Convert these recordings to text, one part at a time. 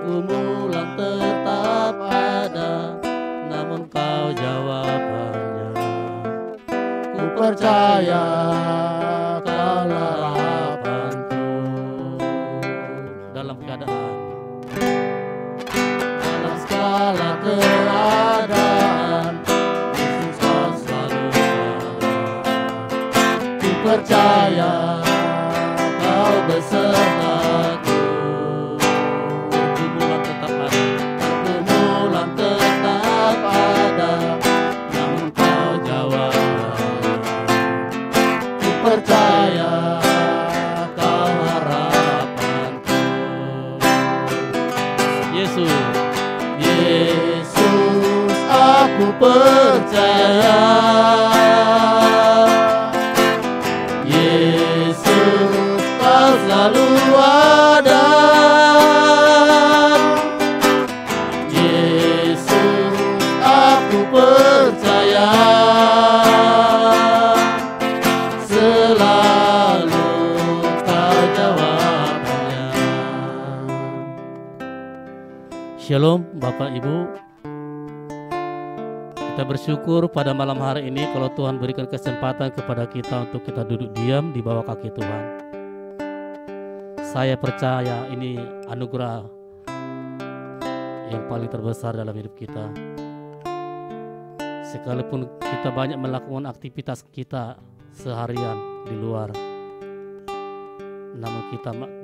pergumulan tetap ada, namun kau jawabannya. Ku percaya kaulah harapanku. Dalam segala keadaan, Yesus kau selalu ada. Ku percaya kau besertaku. Pergumulan tetap ada, namun kau jawab. Ku percaya kau harapanku. Yesus, aku percaya. Yesus, kau selalu ada. Yesus, aku percaya. Selalu kau jawabnya. Shalom Bapak Ibu. Kita bersyukur pada malam hari ini kalau Tuhan berikan kesempatan kepada kita untuk kita duduk diam di bawah kaki Tuhan. Saya percaya ini anugerah yang paling terbesar dalam hidup kita. Sekalipun kita banyak melakukan aktivitas kita seharian di luar,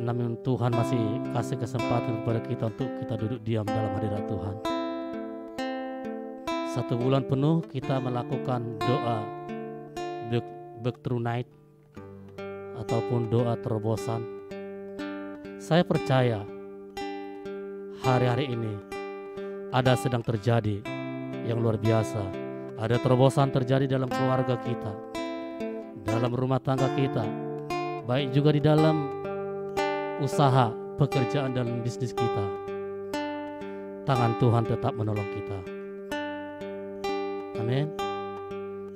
namun Tuhan masih kasih kesempatan kepada kita untuk kita duduk diam dalam hadirat Tuhan. 1 bulan penuh kita melakukan doa breakthrough night ataupun doa terobosan. Saya percaya hari-hari ini ada sedang terjadi yang luar biasa. Ada terobosan terjadi dalam keluarga kita, dalam rumah tangga kita, baik juga di dalam usaha, pekerjaan dan bisnis kita. Tangan Tuhan tetap menolong kita. Amin.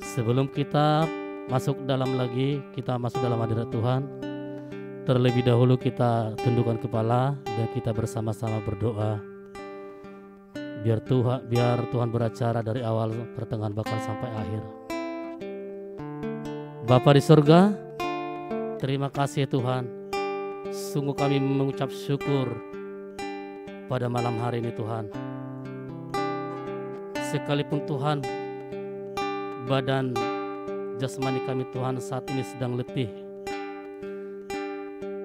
Sebelum kita masuk dalam hadirat Tuhan, terlebih dahulu kita tundukkan kepala dan kita bersama-sama berdoa. Biar Tuhan beracara dari awal, pertengahan, bahkan sampai akhir. Bapa di surga, terima kasih Tuhan. Sungguh kami mengucap syukur pada malam hari ini Tuhan. Sekalipun Tuhan, badan jasmani kami Tuhan saat ini sedang letih,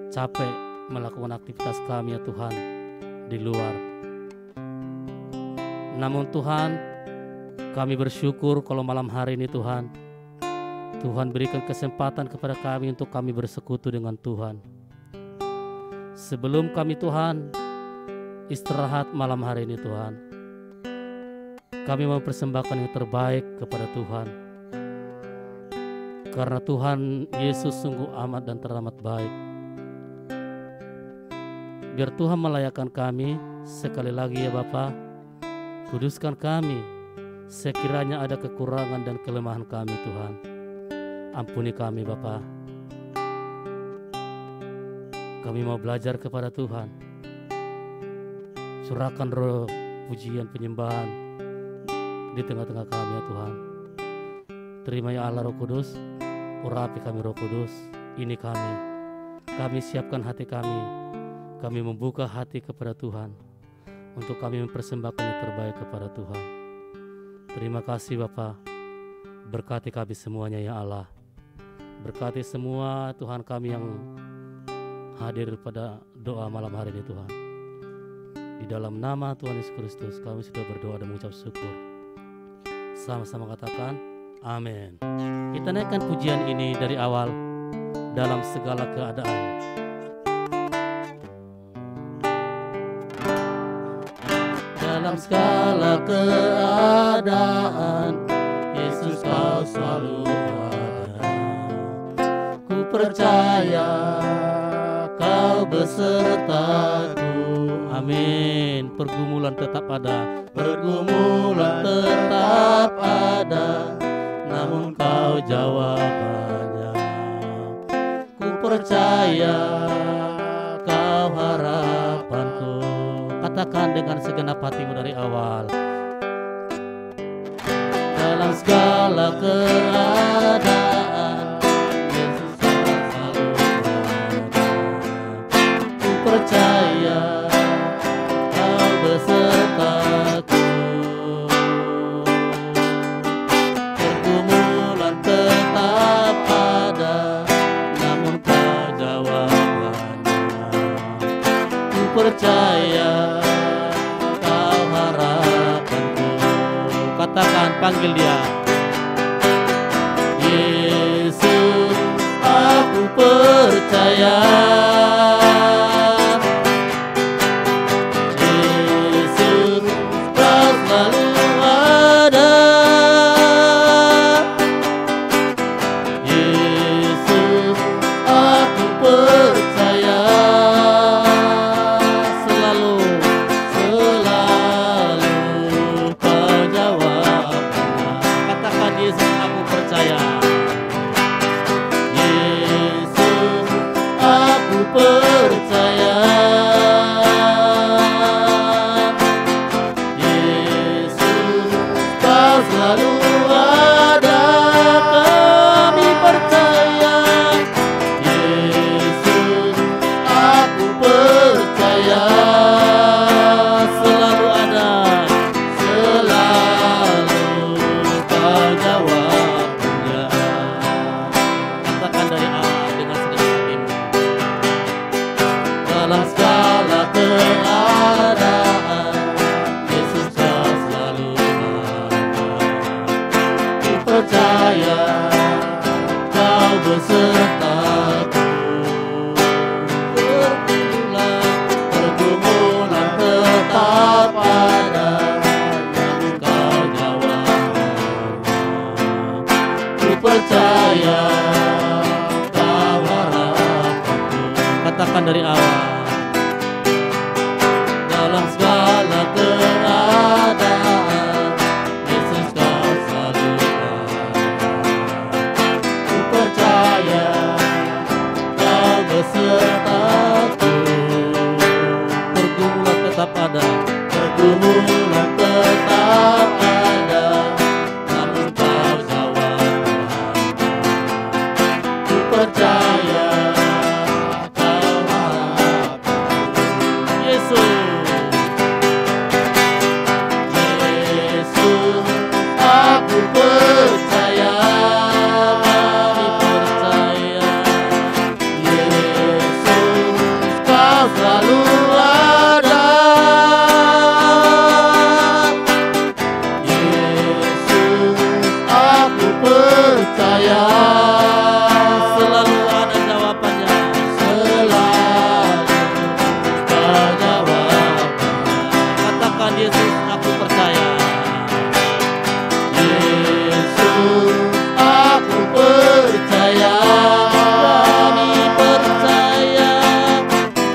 capek melakukan aktivitas kami ya Tuhan di luar. Namun Tuhan, kami bersyukur kalau malam hari ini Tuhan berikan kesempatan kepada kami untuk kami bersekutu dengan Tuhan. Sebelum kami Tuhan istirahat malam hari ini Tuhan, kami mempersembahkan yang terbaik kepada Tuhan. Karena Tuhan Yesus sungguh amat dan teramat baik. Biar Tuhan melayakkan kami sekali lagi ya Bapa. Kuduskan kami sekiranya ada kekurangan dan kelemahan kami Tuhan. Ampuni kami Bapa. Kami mau belajar kepada Tuhan. Curahkan roh pujian penyembahan di tengah-tengah kami ya Tuhan. Terima ya Allah Roh Kudus, urapi kami Roh Kudus. Ini kami siapkan hati kami membuka hati kepada Tuhan untuk kami mempersembahkan yang terbaik kepada Tuhan. Terima kasih Bapa, berkati kami semuanya ya Allah. Berkati semua Tuhan kami yang hadir pada doa malam hari ini Tuhan. Di dalam nama Tuhan Yesus Kristus kami sudah berdoa dan mengucap syukur. Sama-sama katakan amin. Kita naikkan pujian ini dari awal. Dalam segala keadaan. Dalam segala keadaan, Yesus kau selalu ada. Ku percaya kau besertaku. Amin. Pergumulan tetap ada. Pergumulan tetap ada, namun kau jawabannya. Ku percaya kau harapanku. Katakan katakan dengan segenap hatimu dari awal. Dalam segala keadaan Yesus selalu ada. Ku percaya Kau besertaku. Pergumulan tetap ada, namun Kau jawabannya. Ku percaya Kau harapanku. Katakan, panggil Dia. Yesus, aku percaya. Yesus, Kau selalu ada. Yesus, aku percaya. Selalu Kau jawabnya. Katakan, Yesus, aku percaya. Yesus, aku percaya. Yesus, Kau selalu ada. Kami percaya. Yesus, aku percaya. Selalu ada. Selalu Kau jawabnya. Katakan dari Allah dengan segenap hatimu. Dalam segala keadaan Yesus Kau selalu ada. Ku percaya Kau besertaku. Pergumulan tetap ada, namun Kau jawabnya. Ku percaya Kau harapanku. Katakan dari awal. Dalam segala keadaan Yesus Kau selalu ada. Ku percaya Kau besertaku. Pergumulan tetap ada. Pergumulan tetap ada, namun Kau jawabnya. Ku percaya Kau harapanku. Yesus, Yesus, aku percaya. Kami percaya. Yesus, Kau selalu ada. Yesus, aku percaya. Selalu ada jawabannya. Selalu Kau jawabnya. Katakan, Yesus, aku percaya. Yesus, aku percaya. Kami percaya.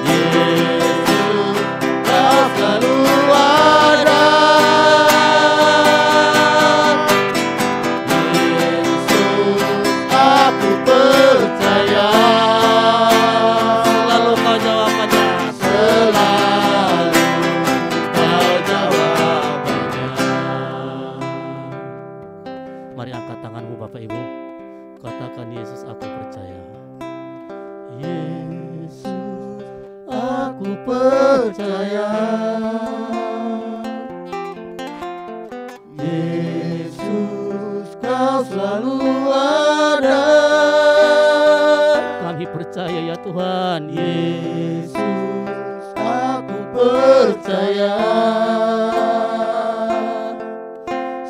Yesus, Kau selalu ada. Yesus, aku percaya. Selalu Kau jawabannya. Selalu Kau jawabannya. Mari angkat tanganmu Bapak Ibu. Katakan, Yesus, aku percaya. Yesus, aku percaya. Yesus, Kau selalu ada. Kami percaya ya Tuhan. Yesus, aku percaya.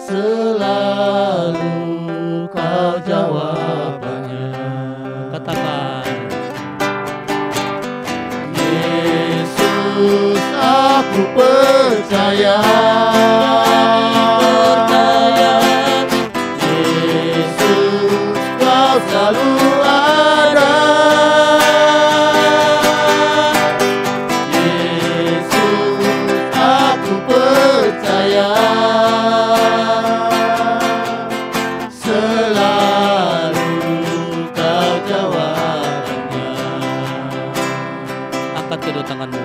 Selalu Kau jawabannya. Katakan, Yesus, aku percaya. Yesus, Kau selalu ada. Yesus, aku percaya. Selalu Kau jawabnya. Angkat kedua tanganmu.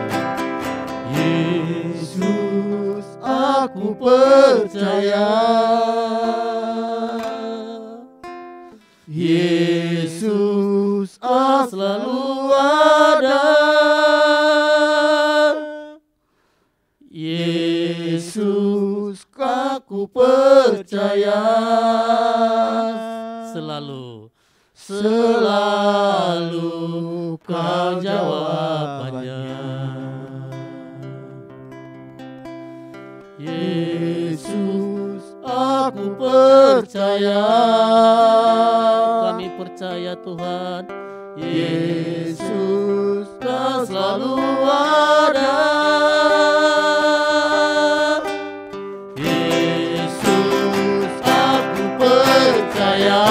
Yesus, aku percaya. Yesus, selalu ada. Yesus, aku percaya. Selalu kau jawabannya. Yesus, aku percaya. Kami percaya Tuhan. Yesus, kau selalu ada. Yesus, aku percaya.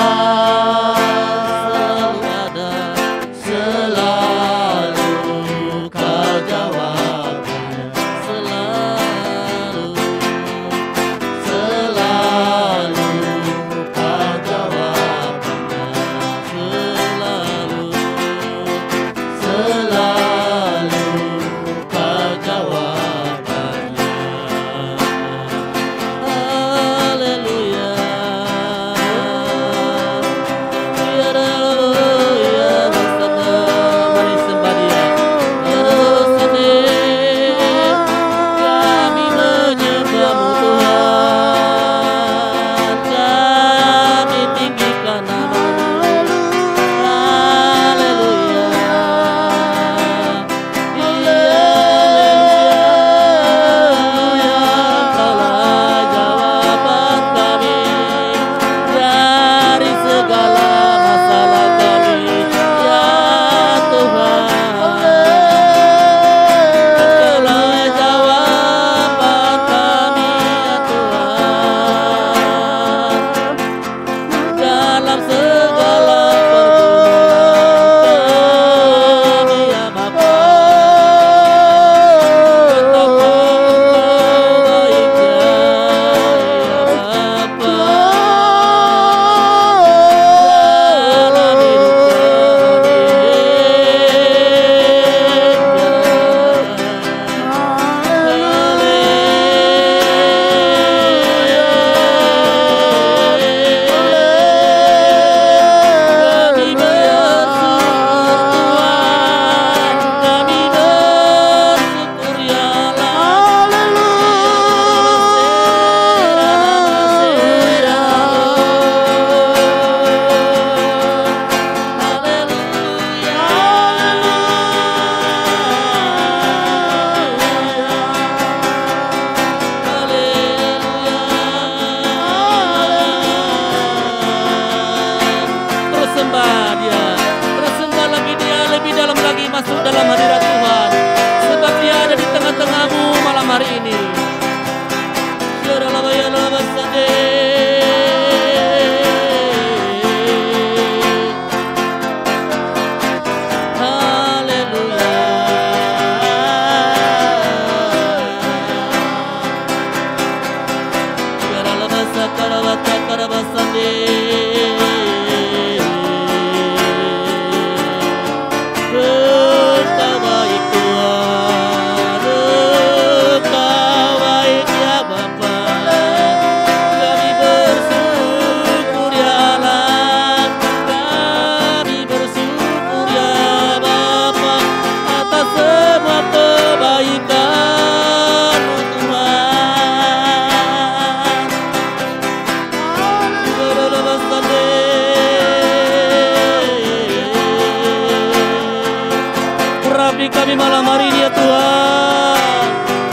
Kami malam hari ini ya Tuhan,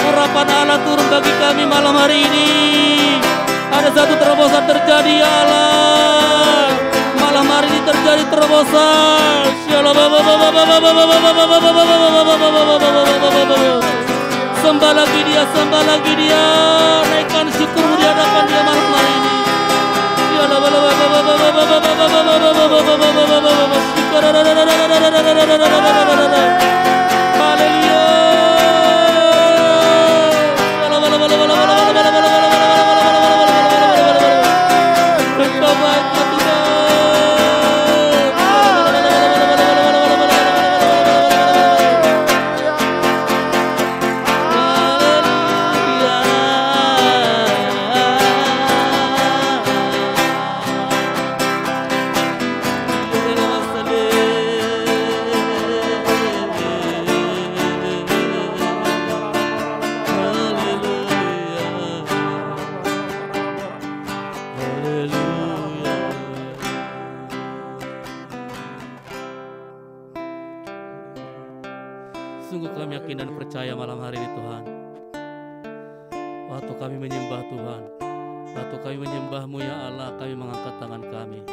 urapan Allah turun bagi kami malam hari ini. Ada satu terobosan terjadi ya Allah, malam hari ini terjadi terobosan. Sembah lagi dia, sembah lagi dia, naikkan syukur di hadapan dia malam hari ini. kami yakin dan percaya malam hari ini Tuhan, waktu kami menyembah Tuhan, waktu kami menyembah-Mu ya Allah, kami mengangkat tangan kami,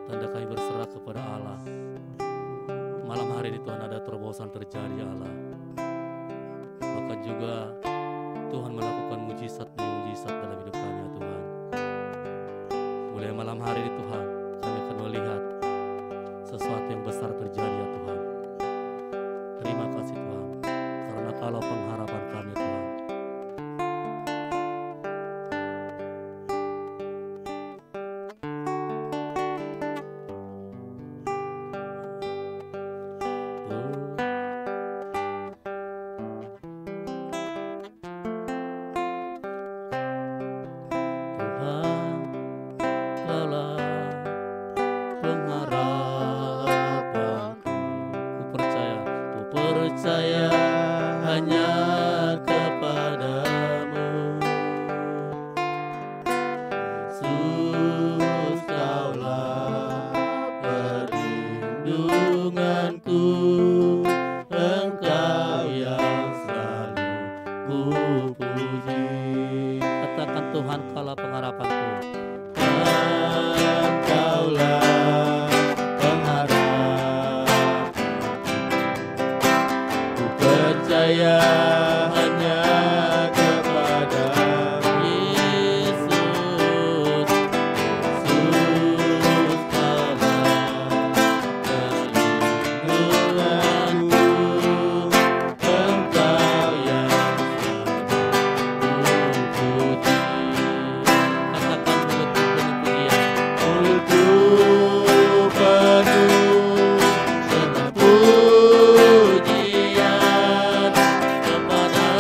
tanda kami berserah kepada Allah. Malam hari ini Tuhan ada terobosan terjadi ya Allah. Bahkan juga Tuhan melakukan mujizat-mujizat dalam hidup kami ya Tuhan. Mulai malam hari ini Tuhan, kami akan melihat sesuatu yang besar terjadi ya Tuhan. Terima kasih Tuhan, karena kalau pengharapan kami Tuhan. Percaya hanya kepadamu, Yesus, Kaulah perlindunganku, Engkau yang selalu ku puji. Katakan Tuhan, Kaulah pengharapanku. Engkaulah percaya hanya kepada Yesus, Yesus perlindunganku, Engkau yang selalu puji. Katakan mulutku penuh pujian, mulutku penuh dengan pujian kepada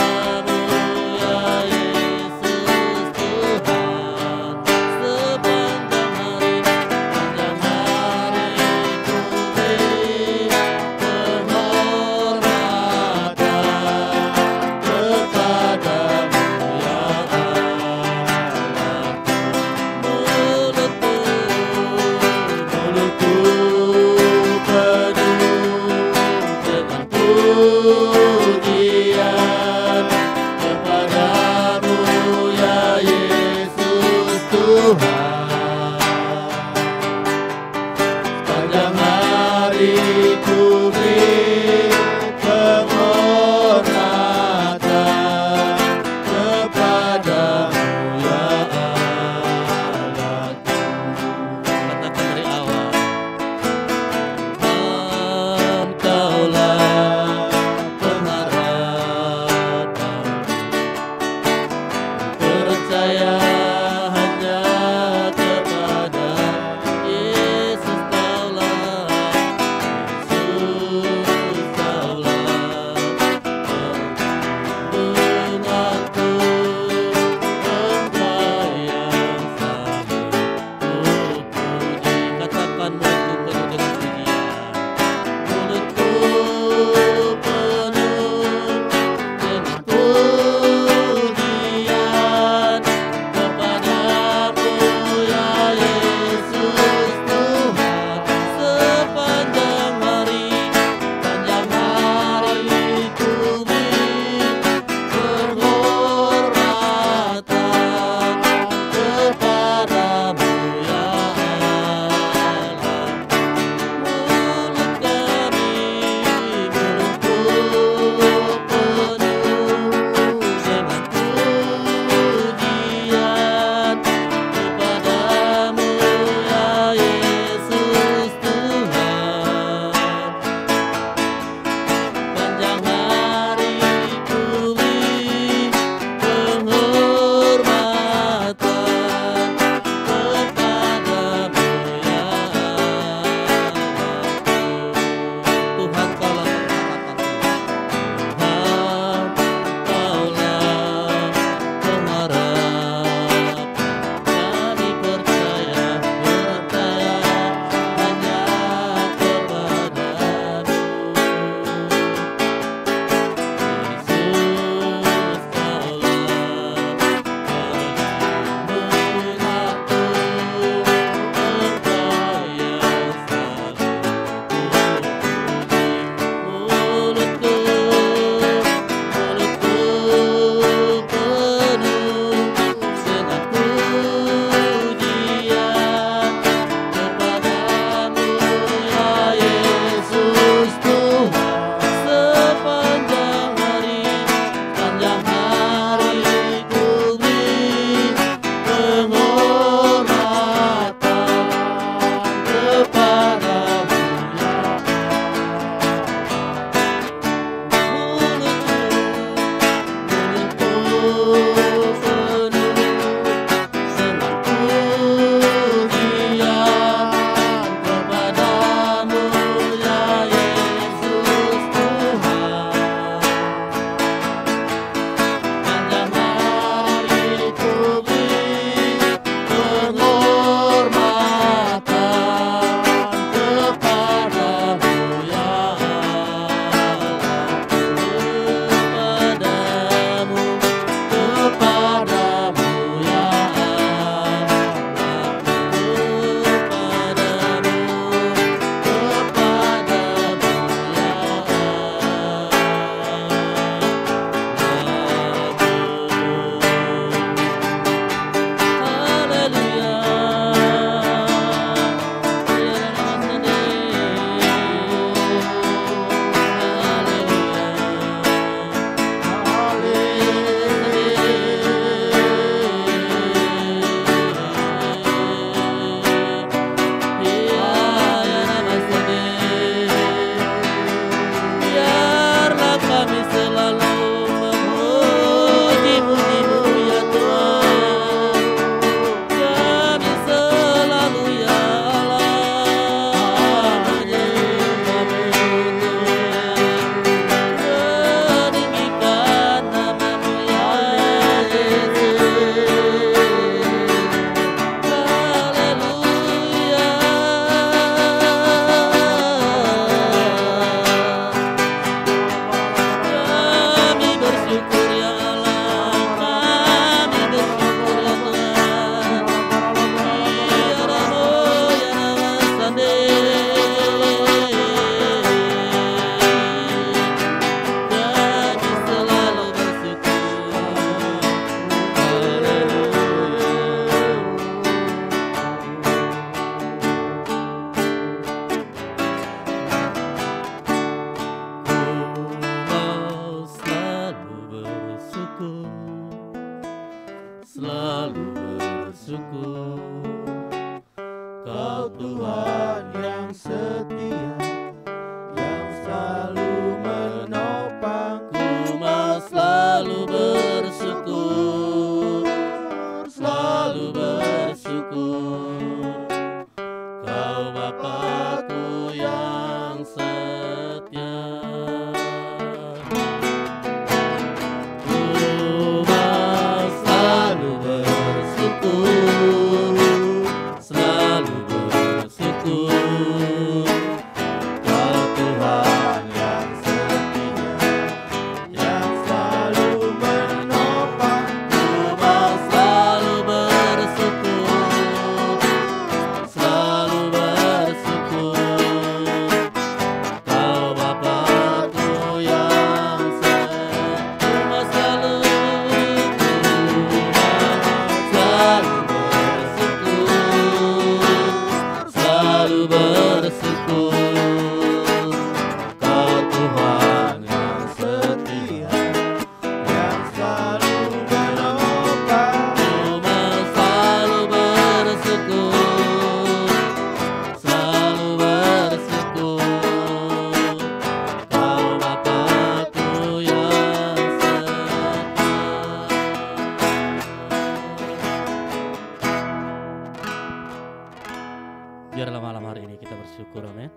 bersyukur, amin.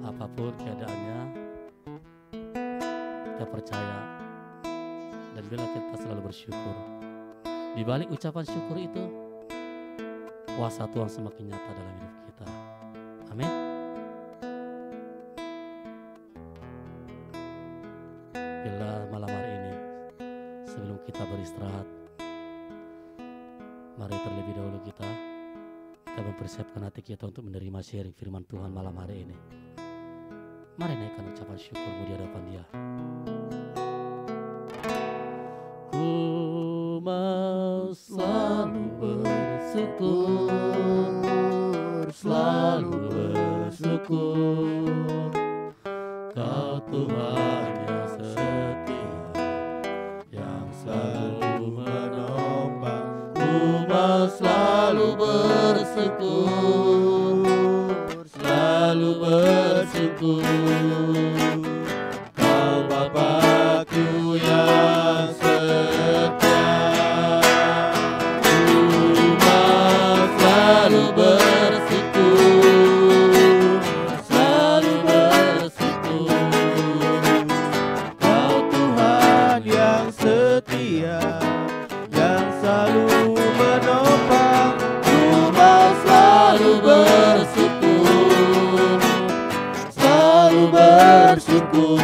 Apapun keadaannya, kita percaya dan bila kita selalu bersyukur, di balik ucapan syukur itu kuasa Tuhan semakin nyata dalam hidup kita. Amin. Bila malam hari ini sebelum kita beristirahat, mari terlebih dahulu kita mempersiapkan hati kita untuk menerima sharing firman Tuhan malam hari ini. Mari naikkan ucapan syukurmu di hadapan Dia. Ku mau selalu bersyukur, selalu bersyukur. Kau Tuhan yang setia, yang selalu menopang. Ku mau selalu bersyukur, selalu bersyukur. Kau Bapa-Ku yang setia. Ku mau selalu bersyukur, selalu bersyukur. Kau Tuhan yang setia, yang selalu menopang. Ku mau selalu bersyukur, selalu bersyukur.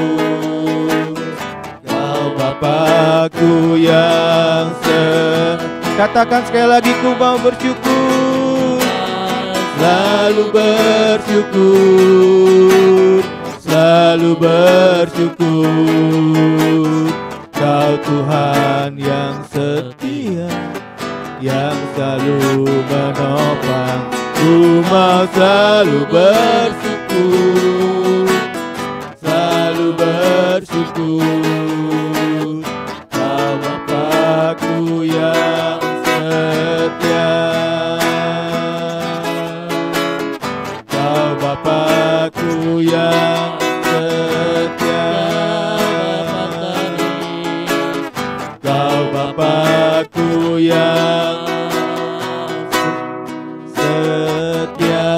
Kau Bapa-Ku yang Katakan sekali lagi, ku mau bersyukur, selalu bersyukur, selalu bersyukur. Kau Tuhan yang setia, yang selalu menopang. Ku mau selalu bersyukur, selalu bersyukur. Kau Bapa-Ku yang setia, Kau Bapa-Ku yang setia, Kau Bapa-Ku yang setia.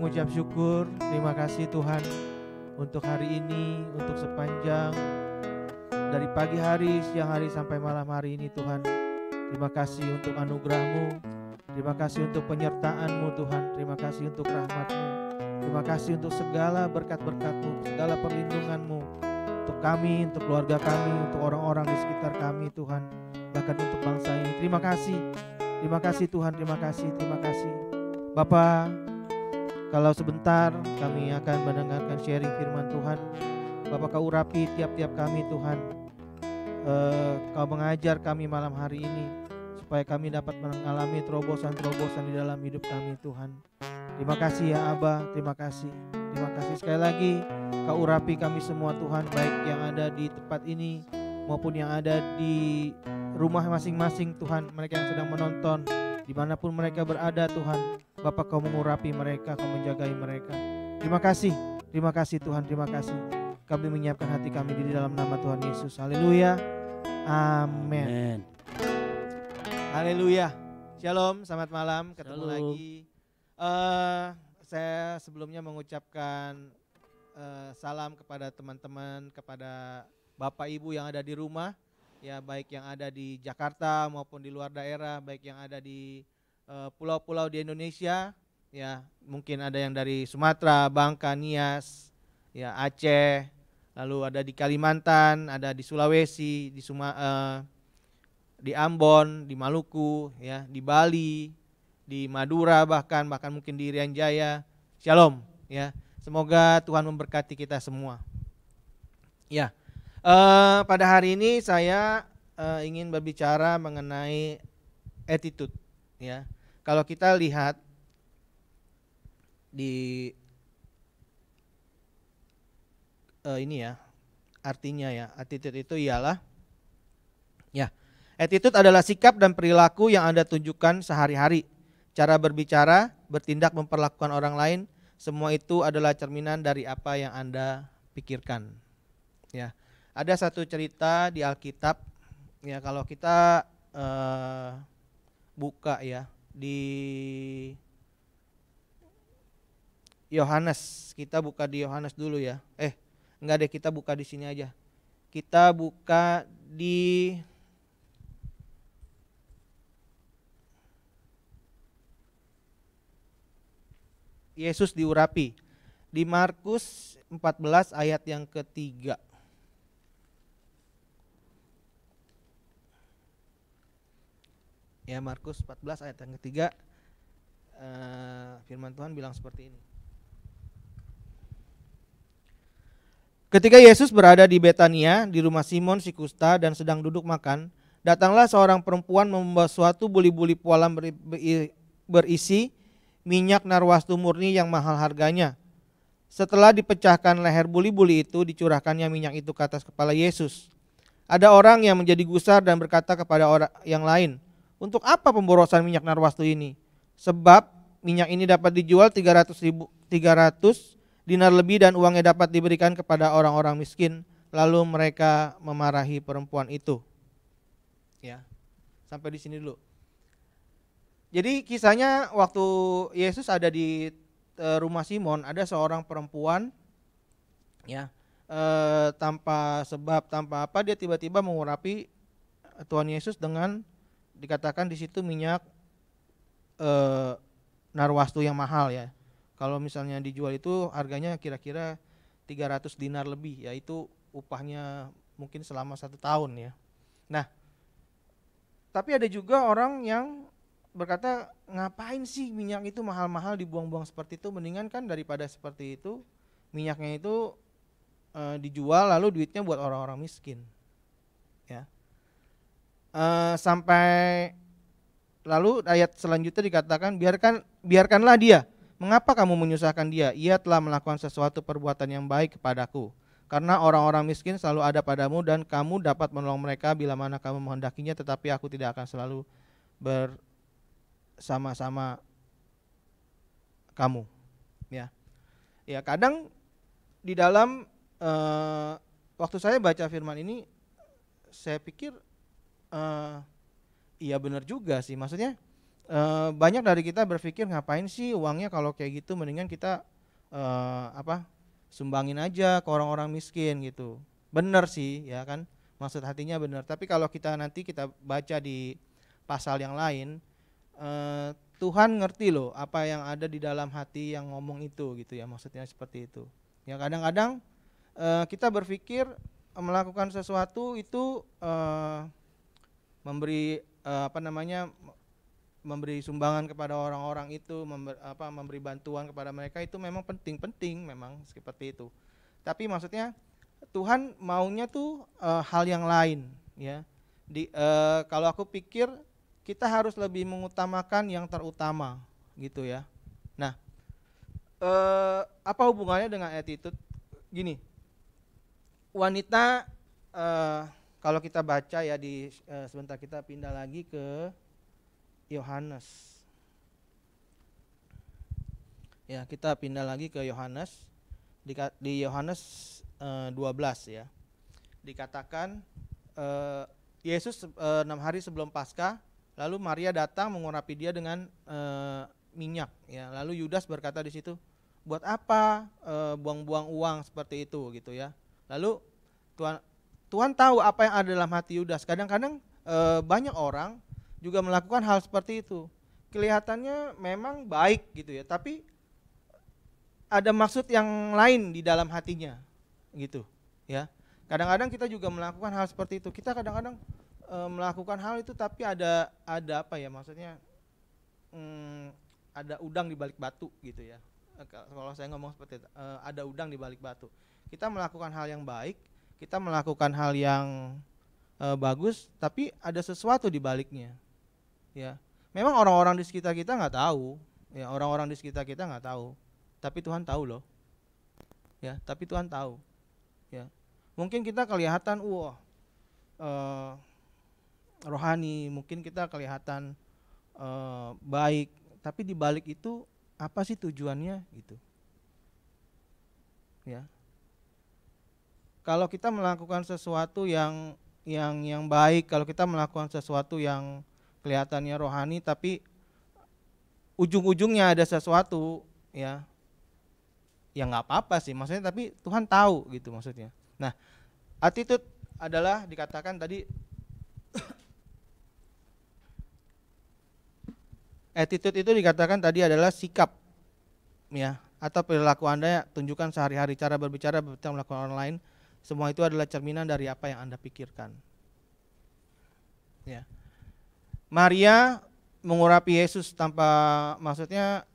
mengucap syukur. Terima kasih Tuhan untuk hari ini, untuk sepanjang dari pagi hari, siang hari sampai malam hari ini Tuhan. Terima kasih untuk anugerah-Mu. Terima kasih untuk penyertaan-Mu Tuhan. Terima kasih untuk rahmat-Mu. Terima kasih untuk segala berkat-berkat-Mu, segala perlindungan-Mu untuk kami, untuk keluarga kami, untuk orang-orang di sekitar kami Tuhan, bahkan untuk bangsa ini. Terima kasih Tuhan, terima kasih Bapa. Kalau sebentar kami akan mendengarkan sharing firman Tuhan, Bapa Kau urapi tiap-tiap kami Tuhan. Kau mengajar kami malam hari ini supaya kami dapat mengalami terobosan-terobosan di dalam hidup kami Tuhan. Terima kasih ya Aba, terima kasih sekali lagi. Kau urapi kami semua Tuhan, baik yang ada di tempat ini maupun yang ada di rumah masing-masing Tuhan. Mereka yang sedang menonton, dimanapun mereka berada Tuhan, Bapa Kau mengurapi mereka, Kau menjagai mereka. Terima kasih Tuhan, terima kasih. Kami menyiapkan hati kami di dalam nama Tuhan Yesus. Haleluya, amin. Haleluya. Shalom, selamat malam, ketemu lagi. Saya sebelumnya mengucapkan salam kepada teman-teman, kepada Bapak Ibu yang ada di rumah, ya, baik yang ada di Jakarta maupun di luar daerah, baik yang ada di pulau-pulau di Indonesia, ya, mungkin ada yang dari Sumatera, Bangka, Nias, ya, Aceh, lalu ada di Kalimantan, ada di Sulawesi, di Ambon, di Maluku, ya, di Bali, di Madura, bahkan mungkin di Irian Jaya. Shalom, ya. Semoga Tuhan memberkati kita semua. Ya, pada hari ini saya ingin berbicara mengenai attitude. Ya, kalau kita lihat di ini ya, artinya ya, attitude itu ialah, ya, attitude adalah sikap dan perilaku yang Anda tunjukkan sehari-hari. Cara berbicara, bertindak, memperlakukan orang lain, semua itu adalah cerminan dari apa yang Anda pikirkan. Ya, ada satu cerita di Alkitab, ya, kalau kita buka ya di Yohanes, kita buka di Yohanes dulu ya. Enggak deh, kita buka di sini aja. Kita buka di Yesus diurapi di Markus 14 ayat yang ketiga. Ya, Markus 14 ayat yang ketiga, firman Tuhan bilang seperti ini. Ketika Yesus berada di Betania, di rumah Simon si kusta dan sedang duduk makan, datanglah seorang perempuan membawa suatu buli-buli pualam berisi minyak narwastu murni yang mahal harganya. Setelah dipecahkan leher buli-buli itu, dicurahkannya minyak itu ke atas kepala Yesus. Ada orang yang menjadi gusar dan berkata kepada orang yang lain, "Untuk apa pemborosan minyak narwastu ini? Sebab minyak ini dapat dijual 300 dinar lebih dan uangnya dapat diberikan kepada orang-orang miskin." Lalu mereka memarahi perempuan itu. Ya, sampai di sini dulu. Jadi kisahnya waktu Yesus ada di rumah Simon, ada seorang perempuan, ya, tanpa sebab, tanpa apa, dia tiba-tiba mengurapi Tuhan Yesus dengan dikatakan di situ minyak narwastu yang mahal ya. Kalau misalnya dijual itu harganya kira-kira 300 dinar lebih, yaitu upahnya mungkin selama 1 tahun ya. Nah, tapi ada juga orang yang berkata, ngapain sih minyak itu mahal-mahal dibuang-buang seperti itu, mendingan kan daripada seperti itu minyaknya itu dijual lalu duitnya buat orang-orang miskin. Ya, sampai lalu ayat selanjutnya dikatakan, biarkanlah dia. Mengapa kamu menyusahkan dia? Ia telah melakukan sesuatu perbuatan yang baik kepadaku. Karena orang-orang miskin selalu ada padamu dan kamu dapat menolong mereka bila mana kamu menghendakinya, tetapi aku tidak akan selalu bersama-sama kamu. Ya, ya, kadang di dalam waktu saya baca firman ini, saya pikir iya benar juga sih. Maksudnya banyak dari kita berpikir ngapain sih uangnya kalau kayak gitu, mendingan kita sumbangin aja ke orang-orang miskin gitu. Bener sih ya kan, maksud hatinya bener. Tapi kalau kita nanti kita baca di pasal yang lain, Tuhan ngerti loh apa yang ada di dalam hati yang ngomong itu gitu ya, maksudnya seperti itu. Ya kadang-kadang kita berpikir melakukan sesuatu itu memberi memberi sumbangan kepada orang-orang itu, memberi bantuan kepada mereka itu memang penting memang seperti itu. Tapi maksudnya Tuhan maunya tuh hal yang lain ya. Kalau aku pikir kita harus lebih mengutamakan yang terutama gitu ya. Nah, apa hubungannya dengan attitude? Gini, wanita kalau kita baca ya sebentar kita pindah lagi ke Yohanes. Ya, kita pindah lagi ke Yohanes. Di Yohanes 12 ya. Dikatakan Yesus 6 hari sebelum Paskah, lalu Maria datang mengurapi dia dengan minyak ya. Lalu Yudas berkata di situ, "Buat apa buang-buang uang seperti itu?" gitu ya. Lalu Tuhan tahu apa yang ada dalam hati Yudas. Kadang-kadang banyak orang juga melakukan hal seperti itu. Kelihatannya memang baik gitu ya, tapi ada maksud yang lain di dalam hatinya gitu ya. Kadang-kadang kita juga melakukan hal seperti itu. Kita kadang-kadang melakukan hal itu tapi ada apa ya, maksudnya ada udang di balik batu gitu ya. Kalau saya ngomong seperti itu, ada udang di balik batu. Kita melakukan hal yang baik, kita melakukan hal yang bagus, tapi ada sesuatu di baliknya. Ya, memang orang-orang di sekitar kita nggak tahu, ya orang-orang di sekitar kita nggak tahu, tapi Tuhan tahu loh, ya, tapi Tuhan tahu, ya. Mungkin kita kelihatan, rohani, mungkin kita kelihatan baik, tapi di balik itu apa sih tujuannya gitu, ya. Kalau kita melakukan sesuatu yang baik, kalau kita melakukan sesuatu yang kelihatannya rohani tapi ujung-ujungnya ada sesuatu ya nggak apa-apa sih maksudnya, tapi Tuhan tahu gitu maksudnya. Nah, attitude adalah dikatakan tadi attitude itu dikatakan tadi adalah sikap ya, atau perilaku Anda, tunjukkan sehari-hari, cara berbicara, melakukan orang lain, semua itu adalah cerminan dari apa yang Anda pikirkan ya. Maria mengurapi Yesus tanpa, maksudnya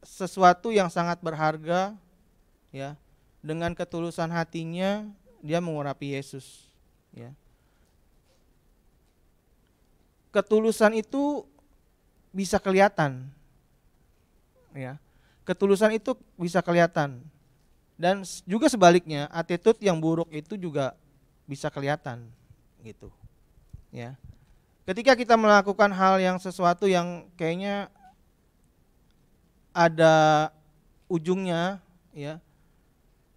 sesuatu yang sangat berharga ya, dengan ketulusan hatinya dia mengurapi Yesus ya. Ketulusan itu bisa kelihatan ya. Ketulusan itu bisa kelihatan, dan juga sebaliknya attitude yang buruk itu juga bisa kelihatan gitu ya. Ketika kita melakukan hal yang sesuatu yang kayaknya ada ujungnya ya,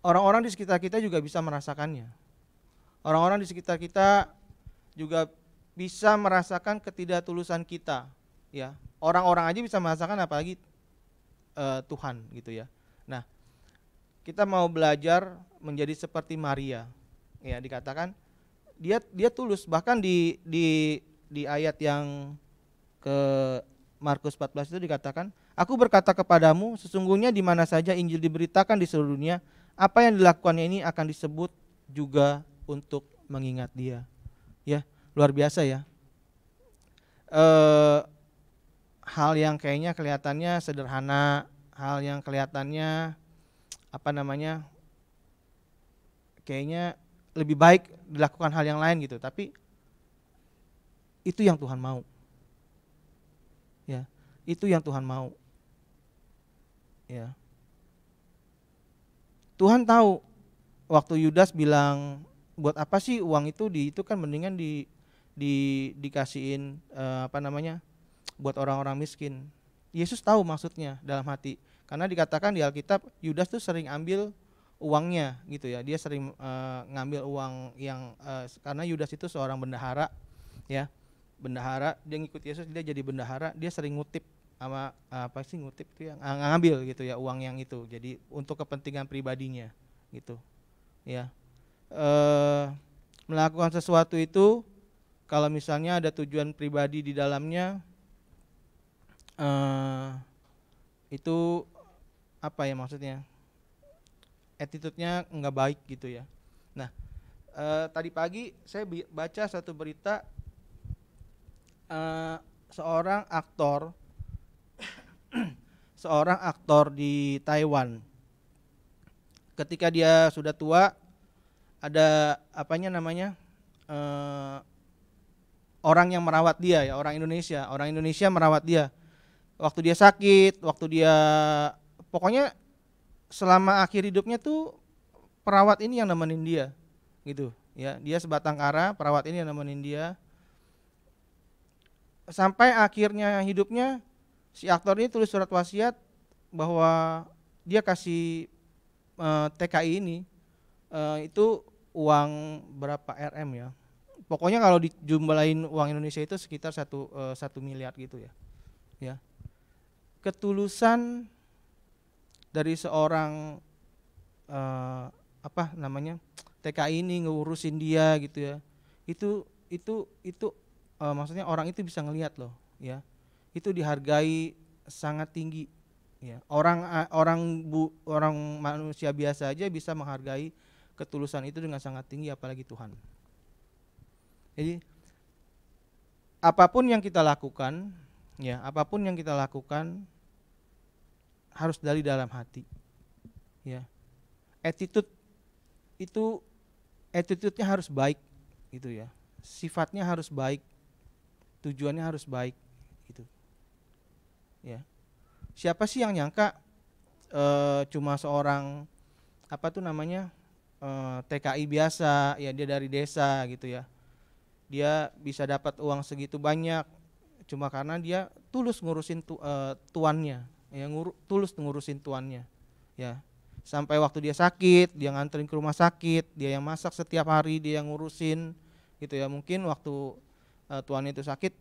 orang-orang di sekitar kita juga bisa merasakannya. Orang-orang di sekitar kita juga bisa merasakan ketidaktulusan kita ya. Orang-orang aja bisa merasakan, apalagi Tuhan gitu ya. Nah, kita mau belajar menjadi seperti Maria ya, dikatakan dia tulus. Bahkan di ayat yang ke Markus 14 itu dikatakan, "Aku berkata kepadamu, sesungguhnya di mana saja Injil diberitakan di seluruh dunia, apa yang dilakukannya ini akan disebut juga untuk mengingat dia." Ya, luar biasa ya. Hal yang kayaknya kelihatannya sederhana, hal yang kelihatannya kayaknya lebih baik dilakukan hal yang lain gitu, tapi itu yang Tuhan mau. Ya, itu yang Tuhan mau. Ya. Tuhan tahu waktu Yudas bilang, "Buat apa sih uang itu itu kan mendingan dikasihin buat orang-orang miskin." Yesus tahu maksudnya dalam hati. Karena dikatakan di Alkitab Yudas tuh sering ambil uangnya gitu ya. Dia sering ngambil uang yang karena Yudas itu seorang bendahara ya. bendahara, dia ngikut Yesus, dia jadi bendahara, dia sering ngutip sama apa sih ngutip itu yang ngambil gitu ya uang yang itu. Jadi untuk kepentingan pribadinya gitu. Ya. Melakukan sesuatu itu kalau misalnya ada tujuan pribadi di dalamnya, itu apa ya maksudnya? Attitude-nya nggak baik gitu ya. Nah, tadi pagi saya baca satu berita, seorang aktor seorang aktor di Taiwan. Ketika dia sudah tua, ada apanya namanya, orang yang merawat dia ya, orang Indonesia merawat dia. Waktu dia sakit, pokoknya selama akhir hidupnya tuh perawat ini yang nemenin dia, gitu ya. Dia sebatang kara, perawat ini yang nemenin dia. Sampai akhirnya hidupnya, si aktor ini tulis surat wasiat bahwa dia kasih TKI ini itu uang berapa RM ya. Pokoknya kalau dijumlahin uang Indonesia itu sekitar 1 miliar gitu ya. Ya. Ketulusan dari seorang TKI ini ngurusin dia gitu ya. Itu maksudnya orang itu bisa ngelihat loh ya. Itu dihargai sangat tinggi ya. Orang manusia biasa aja bisa menghargai ketulusan itu dengan sangat tinggi, apalagi Tuhan. Jadi apapun yang kita lakukan harus dari dalam hati ya. Attitude-nya harus baik gitu ya. Sifatnya harus baik, tujuannya harus baik gitu ya. Siapa sih yang nyangka cuma seorang TKI biasa ya, dia dari desa gitu ya, dia bisa dapat uang segitu banyak cuma karena dia tulus ngurusin tuannya ya, tulus ngurusin tuannya ya. Sampai waktu dia sakit, dia nganterin ke rumah sakit, dia yang masak setiap hari, dia yang ngurusin gitu ya. Mungkin waktu tuannya itu sakit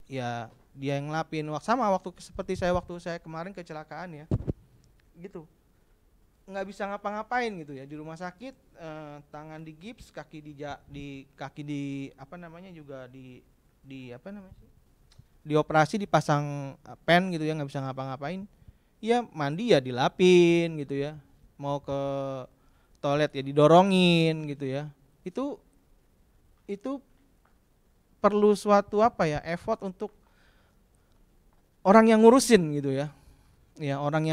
ya dia yang ngelapin. Waktu seperti waktu saya kemarin kecelakaan ya gitu, nggak bisa ngapa-ngapain gitu ya, di rumah sakit, tangan di gips, kaki dioperasi, dipasang pen gitu ya, nggak bisa ngapa-ngapain ya. Mandi ya dilapin gitu ya, mau ke toilet ya didorongin gitu ya. Itu perlu suatu effort untuk orang yang ngurusin gitu ya. Ya orang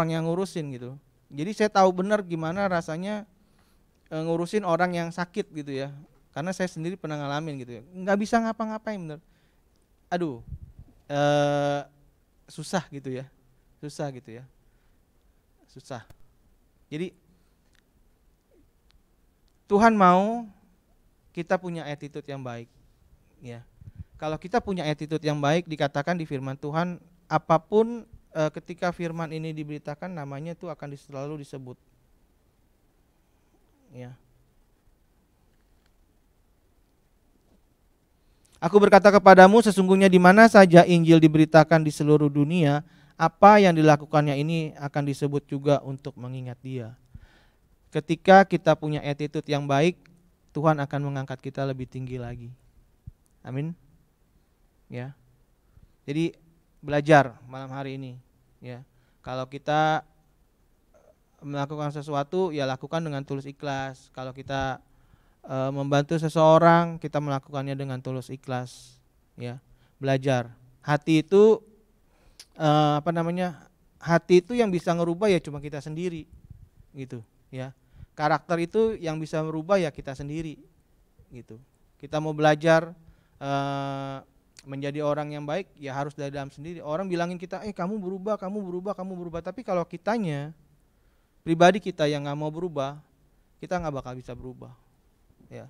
yang ngurusin gitu. Jadi saya tahu benar gimana rasanya ngurusin orang yang sakit gitu ya. Karena saya sendiri pernah ngalamin gitu ya. Nggak bisa ngapa-ngapain bener. Aduh, susah gitu ya. Susah. Jadi Tuhan mau kita punya attitude yang baik ya. Kalau kita punya attitude yang baik, dikatakan di firman Tuhan, apapun ketika firman ini diberitakan, namanya itu akan selalu disebut ya. Aku berkata kepadamu, sesungguhnya di mana saja Injil diberitakan di seluruh dunia, apa yang dilakukannya ini akan disebut juga untuk mengingat dia. Ketika kita punya attitude yang baik, Tuhan akan mengangkat kita lebih tinggi lagi. Amin. Ya. Jadi belajar malam hari ini ya. Kalau kita melakukan sesuatu ya lakukan dengan tulus ikhlas. Kalau kita membantu seseorang, kita melakukannya dengan tulus ikhlas ya. Belajar. Hati itu hati itu yang bisa ngerubah ya cuma kita sendiri gitu ya. Karakter itu yang bisa merubah ya kita sendiri gitu. Kita mau belajar menjadi orang yang baik ya harus dari dalam sendiri. Orang bilangin kita, kamu berubah. Tapi kalau kitanya, pribadi kita yang nggak mau berubah, kita nggak bakal bisa berubah. Ya,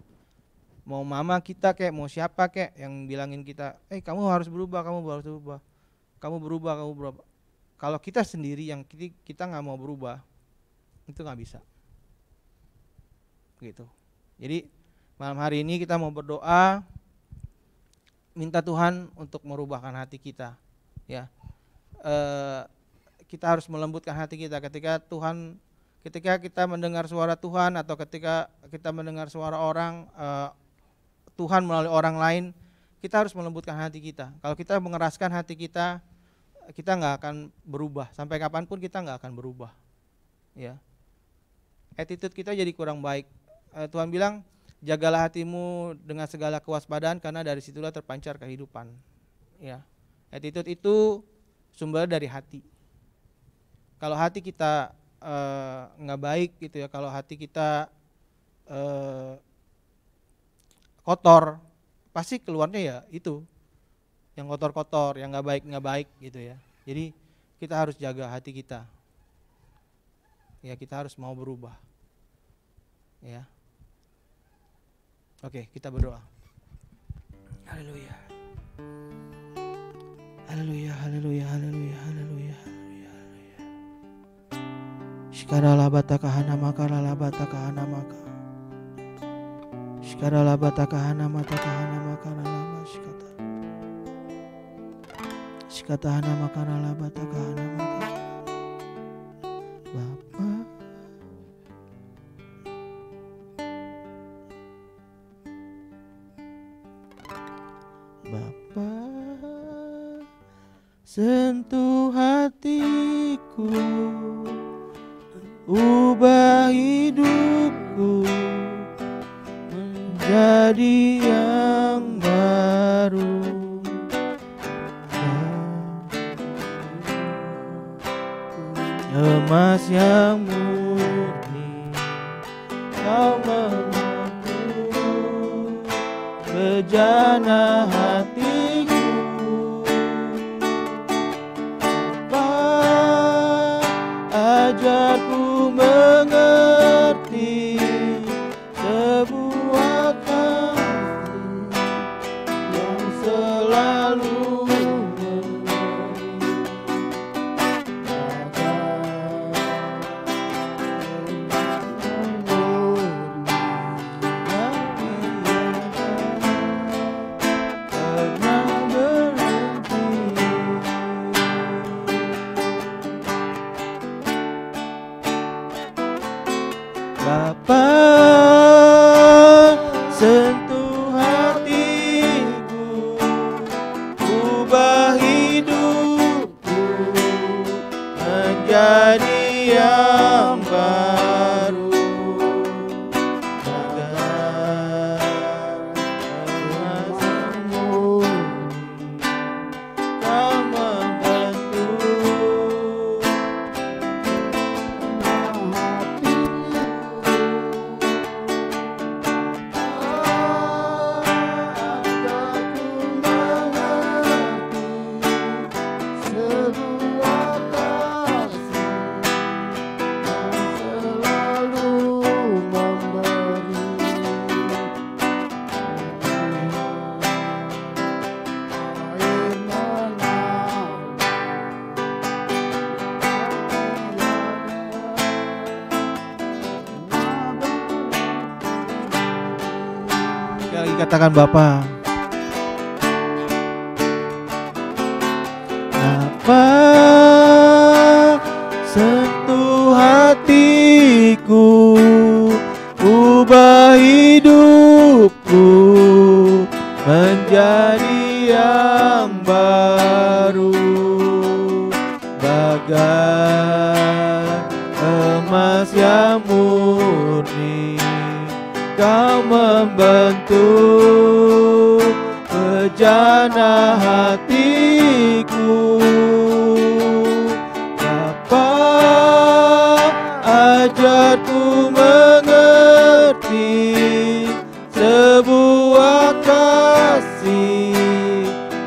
mau mama kita kek, mau siapa kek yang bilangin kita, kamu harus berubah. Kamu berubah. Kalau kita sendiri yang kita nggak mau berubah, itu nggak bisa. Gitu. Jadi malam hari ini kita mau berdoa. minta Tuhan untuk merubahkan hati kita, ya. Kita harus melembutkan hati kita ketika kita mendengar suara Tuhan atau ketika kita mendengar suara orang, Tuhan melalui orang lain, kita harus melembutkan hati kita. Kalau kita mengeraskan hati kita nggak akan berubah, sampai kapanpun kita nggak akan berubah, ya. Attitude kita jadi kurang baik. Tuhan bilang, jagalah hatimu dengan segala kewaspadaan karena dari situlah terpancar kehidupan, ya. Attitude itu sumber dari hati. Kalau hati kita nggak baik gitu ya, kalau hati kita kotor, pasti keluarnya ya itu yang kotor-kotor, yang nggak baik gitu ya. Jadi kita harus jaga hati kita, ya. Kita harus mau berubah, ya. Oke, kita berdoa. Haleluya, haleluya, haleluya, haleluya, haleluya. Shikara labata kahana makara labata kahana maka. Shikara labata kahana mata kahana makara lama shikata. Shikata hana makara labata kahana mata. Bapa, Bapa, sentuh hatiku, ubah hidupku menjadi yang baru. Emas yang murni, Kau mengaku bejana hatiku. Ajarku mengerti sebuah kasih yang selalu Bapa, sentuh hatiku, ubah hidupku menjadi yang baru. Emasmu, Kau membentuk sekali lagi katakan Bapa. Bapa, sentuh hatiku, ubah hidupku menjadi yang baru. Bagai emas yang murni, Kau membentuk bejana hatiku. Bapa, ajarku mengerti sebuah kasih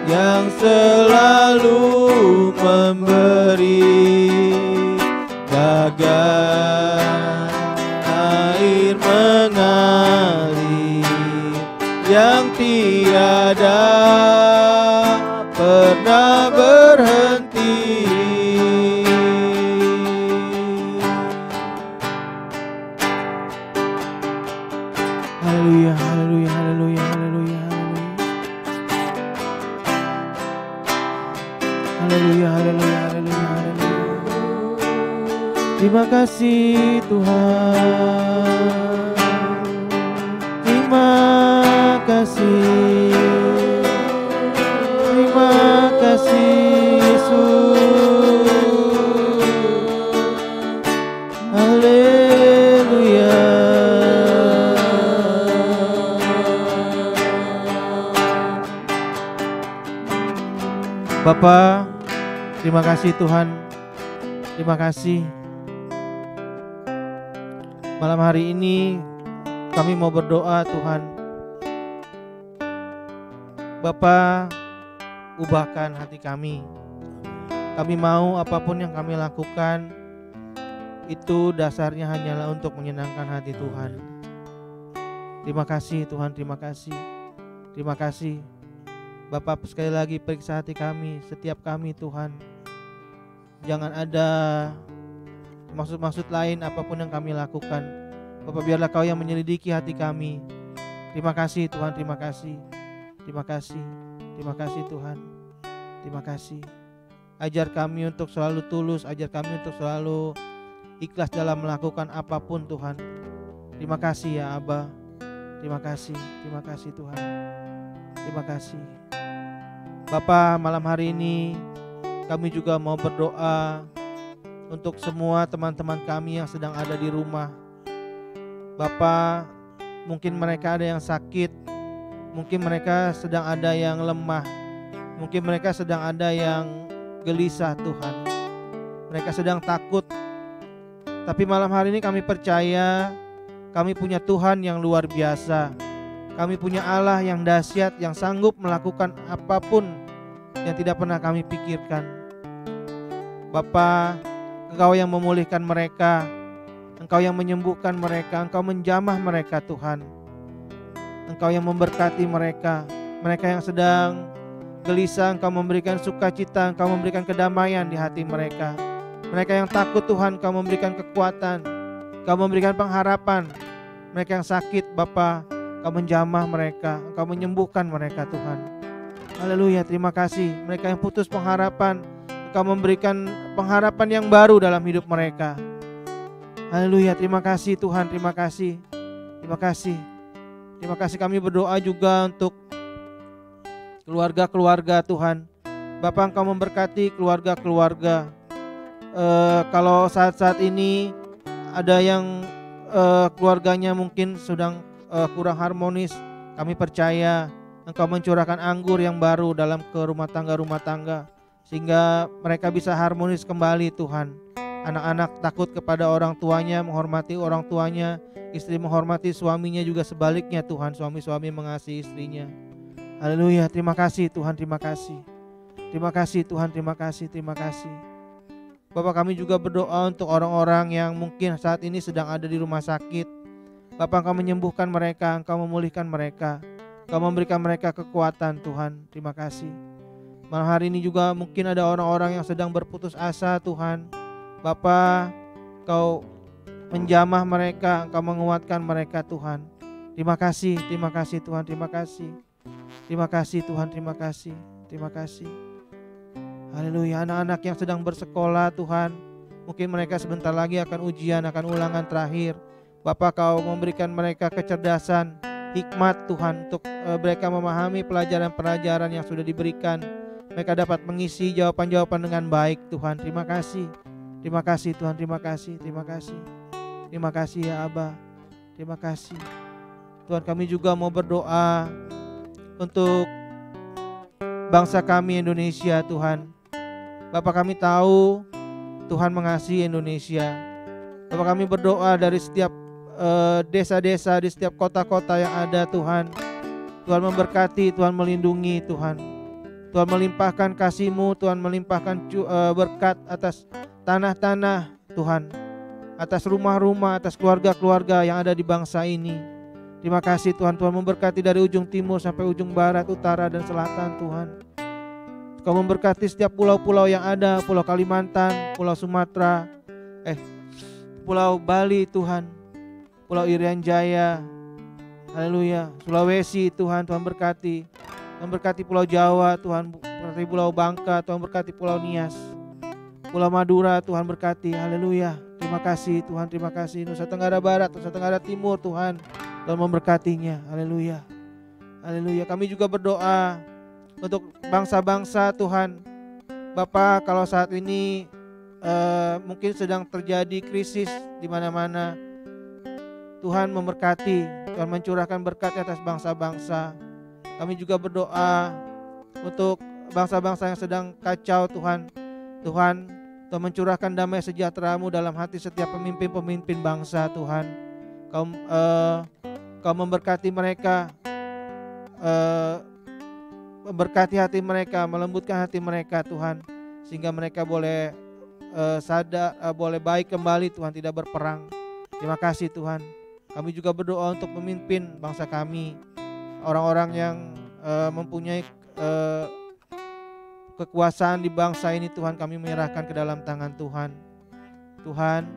yang selalu memberi. Bagai air mengalir yang tiada pernah berhenti. Haleluya, haleluya, haleluya, haleluya, haleluya. Haleluya, haleluya, haleluya, haleluya. Terima kasih Tuhan. Terima kasih. Terima kasih Yesus. Haleluya. Bapa, terima kasih Tuhan. Terima kasih. Malam hari ini kami mau berdoa Tuhan. Bapa, ubahkan hati kami. Kami mau apapun yang kami lakukan itu dasarnya hanyalah untuk menyenangkan hati Tuhan. Terima kasih Tuhan, terima kasih. Terima kasih Bapak, sekali lagi periksa hati kami, setiap kami Tuhan. Jangan ada maksud-maksud lain apapun yang kami lakukan. Bapak, biarlah Kau yang menyelidiki hati kami. Terima kasih Tuhan, terima kasih. Terima kasih, terima kasih Tuhan. Terima kasih. Ajar kami untuk selalu tulus, ajar kami untuk selalu ikhlas dalam melakukan apapun Tuhan. Terima kasih ya Abah. Terima kasih Tuhan. Terima kasih. Bapa, malam hari ini kami juga mau berdoa untuk semua teman-teman kami yang sedang ada di rumah. Bapa, mungkin mereka ada yang sakit, mungkin mereka sedang ada yang lemah, mungkin mereka sedang ada yang gelisah Tuhan. Mereka sedang takut. Tapi malam hari ini kami percaya kami punya Tuhan yang luar biasa. Kami punya Allah yang dahsyat, yang sanggup melakukan apapun yang tidak pernah kami pikirkan. Bapa, Engkau yang memulihkan mereka, Engkau yang menyembuhkan mereka, Engkau menjamah mereka Tuhan. Engkau yang memberkati mereka. Mereka yang sedang gelisah, Engkau memberikan sukacita, Engkau memberikan kedamaian di hati mereka. Mereka yang takut Tuhan, Engkau memberikan kekuatan, Engkau memberikan pengharapan. Mereka yang sakit Bapa, Engkau menjamah mereka, Engkau menyembuhkan mereka Tuhan. Haleluya, terima kasih. Mereka yang putus pengharapan, Engkau memberikan pengharapan yang baru dalam hidup mereka. Haleluya, terima kasih Tuhan, terima kasih. Terima kasih. Terima kasih, kami berdoa juga untuk keluarga-keluarga Tuhan. Bapa, Engkau memberkati keluarga-keluarga. Kalau saat-saat ini ada yang keluarganya mungkin sedang kurang harmonis, kami percaya Engkau mencurahkan anggur yang baru dalam rumah tangga, sehingga mereka bisa harmonis kembali Tuhan. Anak-anak takut kepada orang tuanya, menghormati orang tuanya, istri menghormati suaminya, juga sebaliknya Tuhan, suami-suami mengasihi istrinya. Haleluya, terima kasih Tuhan, terima kasih. Terima kasih Tuhan, terima kasih, terima kasih. Bapak, kami juga berdoa untuk orang-orang yang mungkin saat ini sedang ada di rumah sakit. Bapak, Engkau menyembuhkan mereka, Engkau memulihkan mereka, Engkau memberikan mereka kekuatan Tuhan. Terima kasih. Malam hari ini juga mungkin ada orang-orang yang sedang berputus asa Tuhan. Bapak, Engkau menjamah mereka, Engkau menguatkan mereka Tuhan. Terima kasih Tuhan, terima kasih. Terima kasih Tuhan, terima kasih. Terima kasih. Haleluya, anak-anak yang sedang bersekolah Tuhan, mungkin mereka sebentar lagi akan ujian, akan ulangan terakhir. Bapak, Kau memberikan mereka kecerdasan, hikmat Tuhan, untuk mereka memahami pelajaran-pelajaran yang sudah diberikan. Mereka dapat mengisi jawaban-jawaban dengan baik Tuhan. Terima kasih. Terima kasih Tuhan, terima kasih, terima kasih. Terima kasih ya Abah. Terima kasih. Tuhan, kami juga mau berdoa untuk bangsa kami Indonesia Tuhan. Bapak, kami tahu Tuhan mengasihi Indonesia. Bapak, kami berdoa dari setiap desa-desa, di setiap kota-kota yang ada Tuhan. Tuhan memberkati, Tuhan melindungi Tuhan. Tuhan melimpahkan kasih-Mu, Tuhan melimpahkan berkat atas tanah-tanah Tuhan, atas rumah-rumah, atas keluarga-keluarga yang ada di bangsa ini. Terima kasih Tuhan. Tuhan memberkati dari ujung timur sampai ujung barat, utara dan selatan Tuhan. Kau memberkati setiap pulau-pulau yang ada, Pulau Kalimantan, Pulau Sumatera, Pulau Bali Tuhan, Pulau Irian Jaya, haleluya, Sulawesi Tuhan, Tuhan berkati. Tuhan berkati Pulau Jawa Tuhan, seperti Pulau Bangka, Tuhan berkati Pulau Nias, Pulau Madura, Tuhan berkati. Haleluya. Terima kasih Tuhan, terima kasih. Nusa Tenggara Barat, Nusa Tenggara Timur, Tuhan memberkatinya. Haleluya. Haleluya. Kami juga berdoa untuk bangsa-bangsa Tuhan. Bapak, kalau saat ini mungkin sedang terjadi krisis di mana-mana, Tuhan memberkati, Tuhan mencurahkan berkat atas bangsa-bangsa. Kami juga berdoa untuk bangsa-bangsa yang sedang kacau Tuhan. Tuhan mencurahkan damai sejahtera-Mu dalam hati setiap pemimpin-pemimpin bangsa Tuhan. Kau memberkati mereka, memberkati hati mereka, melembutkan hati mereka Tuhan, sehingga mereka boleh sadar, boleh baik kembali Tuhan, tidak berperang. Terima kasih Tuhan. Kami juga berdoa untuk pemimpin bangsa kami, orang-orang yang mempunyai kekuasaan di bangsa ini Tuhan, kami menyerahkan ke dalam tangan Tuhan. Tuhan,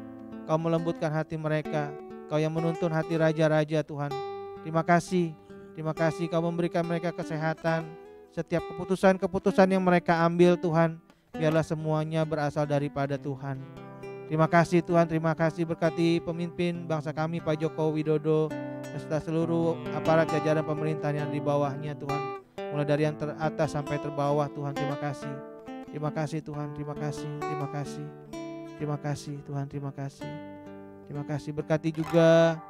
Kau melembutkan hati mereka, Kau yang menuntun hati raja-raja Tuhan. Terima kasih Kau memberikan mereka kesehatan. Setiap keputusan-keputusan yang mereka ambil Tuhan, biarlah semuanya berasal daripada Tuhan. Terima kasih Tuhan, terima kasih. Berkati pemimpin bangsa kami Pak Joko Widodo serta seluruh aparat jajaran pemerintahan yang di bawahnya Tuhan, mulai dari yang teratas sampai terbawah Tuhan. Terima kasih Tuhan, terima kasih Tuhan, terima kasih. Berkati juga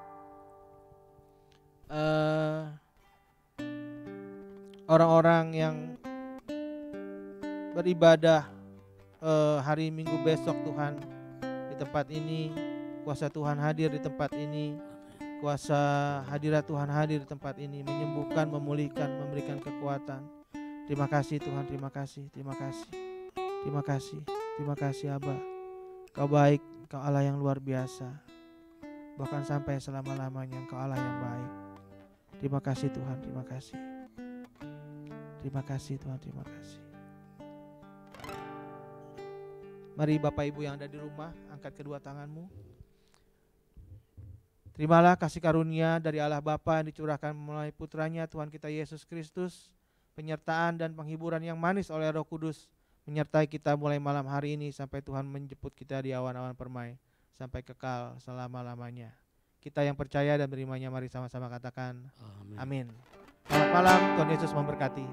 orang-orang yang beribadah hari Minggu besok Tuhan di tempat ini. Kuasa Tuhan hadir di tempat ini, kuasa hadirat Tuhan hadir di tempat ini, menyembuhkan, memulihkan, memberikan kekuatan. Terima kasih Tuhan, terima kasih Aba. Kau baik, Kau Allah yang luar biasa, bahkan sampai selama-lamanya Engkau Allah yang baik. Terima kasih Tuhan, terima kasih Tuhan, terima kasih. Mari Bapak Ibu yang ada di rumah, angkat kedua tanganmu. Terimalah kasih karunia dari Allah Bapa yang dicurahkan melalui putranya Tuhan kita Yesus Kristus, penyertaan dan penghiburan yang manis oleh Roh Kudus menyertai kita mulai malam hari ini sampai Tuhan menjemput kita di awan-awan permai sampai kekal selama-lamanya. Kita yang percaya dan berimanya, mari sama-sama katakan amin. Selamat malam, Tuhan Yesus memberkati.